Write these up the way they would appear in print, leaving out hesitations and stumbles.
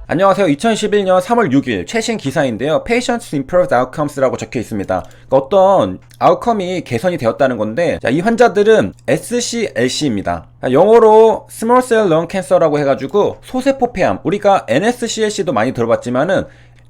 안녕하세요. 2011년 3월 6일 최신 기사인데요. Patients Improved Outcomes라고 적혀 있습니다. 그러니까 어떤 아웃컴이 개선이 되었다는 건데, 이 환자들은 SCLC입니다. 영어로 Small Cell Lung Cancer라고 해가지고 소세포 폐암, 우리가 NSCLC도 많이 들어봤지만은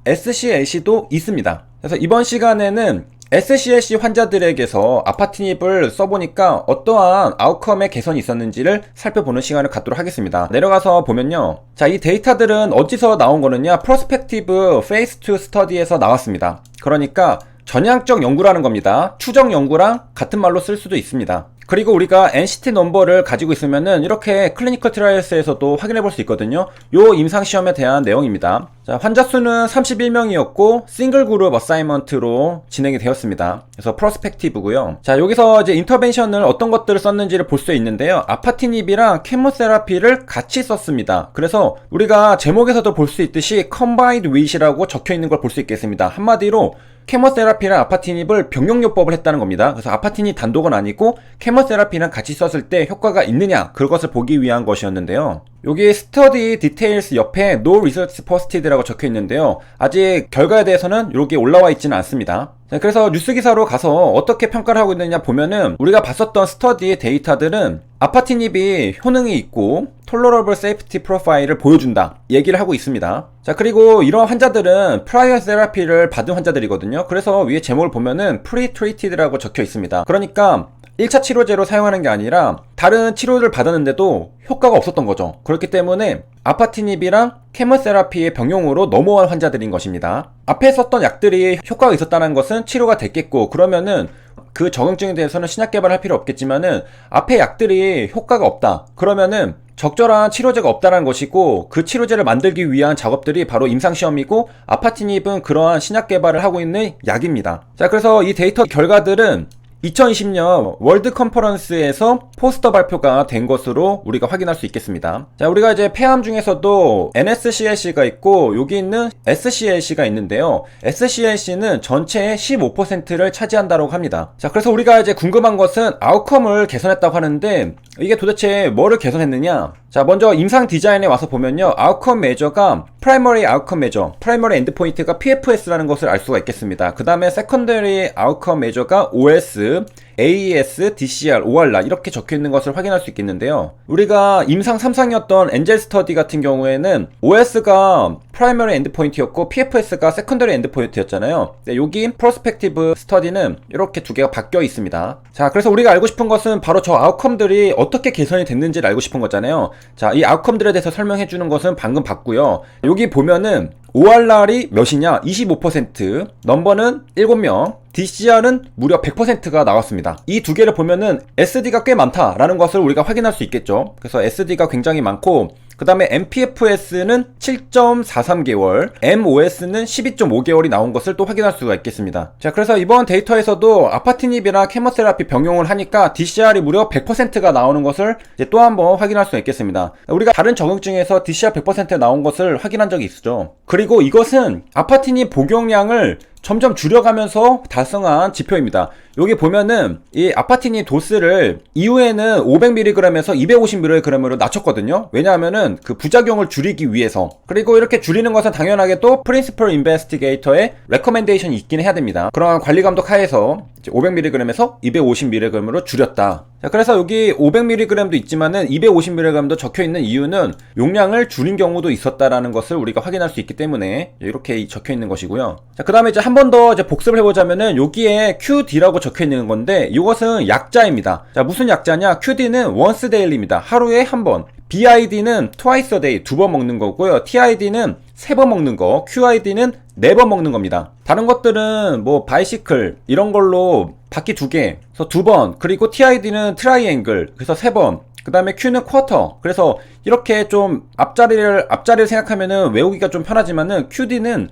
SCLC도 있습니다. 그래서 이번 시간에는 SCLC 환자들에게서 아파티닙을 써보니까 어떠한 아웃컴의 개선이 있었는지를 살펴보는 시간을 갖도록 하겠습니다. 내려가서 보면요, 자, 이 데이터들은 어디서 나온 거느냐, 프로스펙티브 페이스 2 스터디에서 나왔습니다. 그러니까 전향적 연구라는 겁니다. 추정 연구랑 같은 말로 쓸 수도 있습니다. 그리고 우리가 NCT 넘버를 가지고 있으면은 이렇게 클리니컬 트라이얼스에서도 확인해 볼 수 있거든요. 요 임상시험에 대한 내용입니다. 자, 환자 수는 31명이었고 싱글 그룹 어사이먼트로 진행이 되었습니다. 그래서 프로스펙티브고요. 자, 여기서 이제 인터벤션을 어떤 것들을 썼는지를 볼 수 있는데요. 아파티닙이랑 케모세라피를 같이 썼습니다. 그래서 우리가 제목에서도 볼 수 있듯이 combined with이라고 적혀 있는 걸 볼 수 있겠습니다. 한마디로 케모세라피랑 아파티닙을 병용요법을 했다는 겁니다. 그래서 아파티닙 단독은 아니고 케모세라피랑 같이 썼을 때 효과가 있느냐, 그것을 보기 위한 것이었는데요. 여기 스터디 디테일스 옆에 No Results Posted라고 적혀 있는데요. 아직 결과에 대해서는 여기 올라와 있지는 않습니다. 자, 그래서 뉴스 기사로 가서 어떻게 평가를 하고 있느냐 보면은 우리가 봤었던 스터디의 데이터들은 아파티닙이 효능이 있고 톨러러블 세이프티 프로파일을 보여준다 얘기를 하고 있습니다. 자, 그리고 이런 환자들은 프라이어 세라피를 받은 환자들이거든요. 그래서 위에 제목을 보면은 프리-트리티드라고 적혀 있습니다. 그러니까 1차 치료제로 사용하는 게 아니라 다른 치료를 받았는데도 효과가 없었던 거죠. 그렇기 때문에 아파티닙이랑 케모세라피의 병용으로 넘어온 환자들인 것입니다. 앞에 썼던 약들이 효과가 있었다는 것은 치료가 됐겠고, 그러면은 그 적응증에 대해서는 신약 개발할 필요 없겠지만은 앞에 약들이 효과가 없다, 그러면은 적절한 치료제가 없다는 것이고, 그 치료제를 만들기 위한 작업들이 바로 임상시험이고, 아파티닙은 그러한 신약 개발을 하고 있는 약입니다. 자, 그래서 이 데이터 결과들은 2020년 월드 컨퍼런스에서 포스터 발표가 된 것으로 우리가 확인할 수 있겠습니다. 자, 우리가 이제 폐암 중에서도 NSCLC가 있고 여기 있는 SCLC가 있는데요. SCLC는 전체의 15%를 차지한다고 합니다. 자, 그래서 우리가 이제 궁금한 것은 아웃컴을 개선했다고 하는데 이게 도대체 뭐를 개선했느냐? 자, 먼저 임상 디자인에 와서 보면요, 아웃컴 메저가 프라이머리 아웃컴 메저, 프라이머리 엔드포인트가 PFS라는 것을 알 수가 있겠습니다. 그 다음에 세컨더리 아웃컴 메저가 OS, AES, DCR, ORR 이렇게 적혀있는 것을 확인할 수 있겠는데요. 우리가 임상 3상이었던 엔젤 스터디 같은 경우에는 OS가 프라이머리 엔드포인트였고 PFS가 세컨더리 엔드포인트였잖아요. 여기 프로스펙티브 스터디는 이렇게 두 개가 바뀌어 있습니다. 자, 그래서 우리가 알고 싶은 것은 바로 저 아웃컴들이 어떻게 개선이 됐는지를 알고 싶은 거잖아요. 자, 이 아웃컴들에 대해서 설명해 주는 것은 방금 봤고요. 여기 보면은 ORR이 몇이냐? 25%, 넘버는 7명, DCR은 무려 100%가 나왔습니다. 이 두 개를 보면은 SD가 꽤 많다라는 것을 우리가 확인할 수 있겠죠. 그래서 SD가 굉장히 많고, 그 다음에 MPFS는 7.43개월, MOS는 12.5개월이 나온 것을 또 확인할 수가 있겠습니다. 자, 그래서 이번 데이터에서도 아파티닙이나 케모세라피 병용을 하니까 DCR이 무려 100%가 나오는 것을 이제 또 한번 확인할 수 있겠습니다. 우리가 다른 적응증에서 DCR 100% 나온 것을 확인한 적이 있죠. 그리고 이것은 아파티닙 복용량을 점점 줄여가면서 달성한 지표입니다. 여기 보면은 이 아파티닙 도스를 이후에는 500mg에서 250mg으로 낮췄거든요. 왜냐하면은 그 부작용을 줄이기 위해서. 그리고 이렇게 줄이는 것은 당연하게 또 프린시플 인베스티게이터의 레커멘데이션이 있긴 해야 됩니다. 그런 관리 감독 하에서 500mg에서 250mg으로 줄였다. 자, 그래서 여기 500mg도 있지만은 250mg도 적혀있는 이유는 용량을 줄인 경우도 있었다라는 것을 우리가 확인할 수 있기 때문에 이렇게 적혀있는 것이고요. 자, 그 다음에 이제 한 번 더 이제 복습을 해보자면은 여기에 QD라고 적혀있는 건데 이것은 약자입니다. 자, 무슨 약자냐? QD는 once daily입니다. 하루에 한 번. BID는 twice a day, 2번 먹는 거고요. TID는 3번 먹는 거, QID는 4번 먹는 겁니다. 다른 것들은 뭐 바이시클 이런 걸로 바퀴 2개, 그래서 2번, 그리고 TID는 트라이앵글, 그래서 3번, 그 다음에 Q는 쿼터. 그래서 이렇게 좀 앞자리를 생각하면은 외우기가 좀 편하지만은 QD는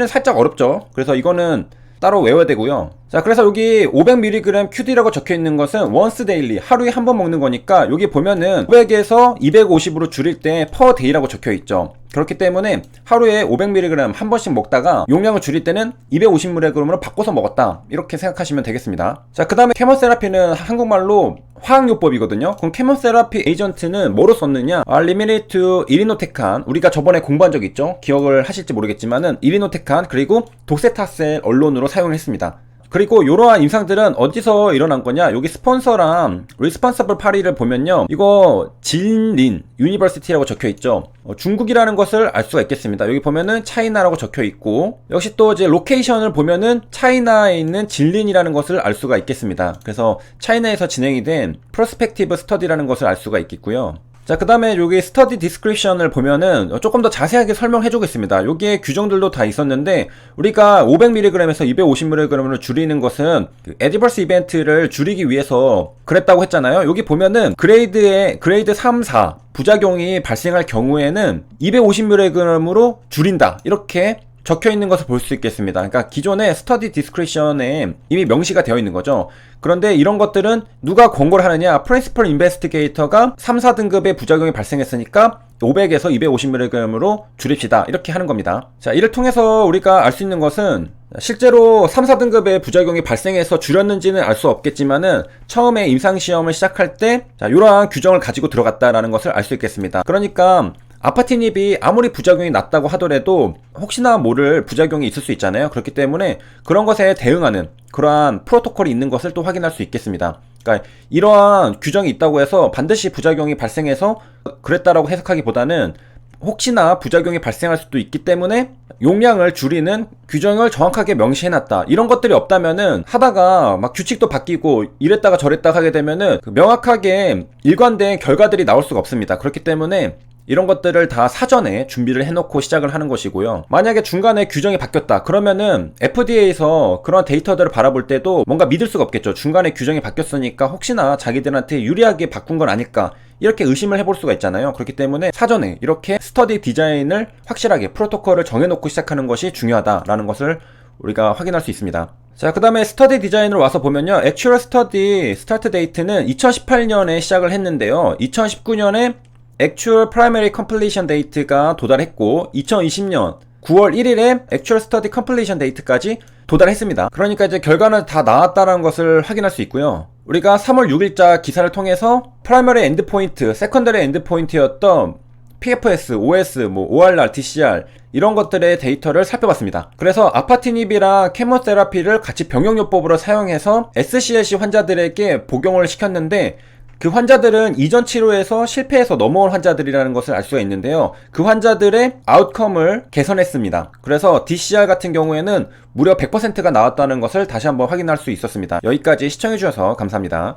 살짝 어렵죠. 그래서 이거는 따로 외워야 되고요. 자, 그래서 여기 500mg QD라고 적혀있는 것은 once daily, 하루에 한 번 먹는 거니까 여기 보면은 500에서 250으로 줄일 때 per day라고 적혀있죠. 그렇기 때문에 하루에 500mg 한 번씩 먹다가 용량을 줄일 때는 250mg으로 바꿔서 먹었다, 이렇게 생각하시면 되겠습니다. 자, 그 다음에 케모세라피는 한국말로 화학요법이거든요. 그럼 케모세라피 에이전트는 뭐로 썼느냐? 리미네이트 이리노테칸, 우리가 저번에 공부한 적 있죠? 기억을 하실지 모르겠지만은 이리노테칸 그리고 독세타셀 언론으로 사용을 했습니다. 그리고 이러한 임상들은 어디서 일어난 거냐? 여기 스폰서랑 리스폰서블 파리를 보면요, 이거 진린 유니버시티라고 적혀있죠. 중국이라는 것을 알 수가 있겠습니다. 여기 보면은 차이나라고 적혀있고, 역시 또 이제 로케이션을 보면은 차이나에 있는 진린이라는 것을 알 수가 있겠습니다. 그래서 차이나에서 진행이 된 프로스펙티브 스터디라는 것을 알 수가 있겠고요. 자, 그 다음에 여기 스터디 디스크립션을 보면은 조금 더 자세하게 설명해주고 있습니다. 여기에 규정들도 다 있었는데, 우리가 500mg에서 250mg으로 줄이는 것은 애드버스 이벤트를 줄이기 위해서 그랬다고 했잖아요. 여기 보면은 그레이드 3, 4 부작용이 발생할 경우에는 250mg으로 줄인다, 이렇게 적혀 있는 것을 볼 수 있겠습니다. 그러니까 기존의 스터디 디스크리션에 이미 명시가 되어 있는 거죠. 그런데 이런 것들은 누가 권고를 하느냐? 프린시플 인베스티게이터가 3, 4등급의 부작용이 발생했으니까 500에서 250mg으로 줄입시다, 이렇게 하는 겁니다. 자, 이를 통해서 우리가 알 수 있는 것은, 실제로 3, 4등급의 부작용이 발생해서 줄였는지는 알 수 없겠지만은 처음에 임상시험을 시작할 때 이러한 규정을 가지고 들어갔다라는 것을 알 수 있겠습니다. 그러니까 아파티닙이 아무리 부작용이 낮다고 하더라도 혹시나 모를 부작용이 있을 수 있잖아요. 그렇기 때문에 그런 것에 대응하는 그러한 프로토콜이 있는 것을 또 확인할 수 있겠습니다. 그러니까 이러한 규정이 있다고 해서 반드시 부작용이 발생해서 그랬다라고 해석하기보다는 혹시나 부작용이 발생할 수도 있기 때문에 용량을 줄이는 규정을 정확하게 명시해놨다, 이런 것들이 없다면은 하다가 막 규칙도 바뀌고 이랬다가 저랬다가 하게 되면은 명확하게 일관된 결과들이 나올 수가 없습니다. 그렇기 때문에 이런 것들을 다 사전에 준비를 해놓고 시작을 하는 것이고요. 만약에 중간에 규정이 바뀌었다 그러면은 FDA에서 그런 데이터들을 바라볼 때도 뭔가 믿을 수가 없겠죠. 중간에 규정이 바뀌었으니까 혹시나 자기들한테 유리하게 바꾼 건 아닐까, 이렇게 의심을 해볼 수가 있잖아요. 그렇기 때문에 사전에 이렇게 스터디 디자인을 확실하게 프로토콜을 정해놓고 시작하는 것이 중요하다라는 것을 우리가 확인할 수 있습니다. 자, 그 다음에 스터디 디자인으로 와서 보면요, 액츄얼 스터디 스타트 데이트는 2018년에 시작을 했는데요, 2019년에 Actual Primary Completion Date가 도달했고 2020년 9월 1일에 Actual Study Completion Date까지 도달했습니다. 그러니까 이제 결과는 다 나왔다는 것을 확인할 수 있고요. 우리가 3월 6일자 기사를 통해서 프라이머리 엔드포인트, 세컨더리 엔드포인트였던 PFS, OS, ORR, TCR 이런 것들의 데이터를 살펴봤습니다. 그래서 아파티닙이랑 케모테라피를 같이 병용요법으로 사용해서 SCLC 환자들에게 복용을 시켰는데, 그 환자들은 이전 치료에서 실패해서 넘어온 환자들이라는 것을 알 수가 있는데요, 그 환자들의 아웃컴을 개선했습니다. 그래서 DCR 같은 경우에는 무려 100%가 나왔다는 것을 다시 한번 확인할 수 있었습니다. 여기까지 시청해주셔서 감사합니다.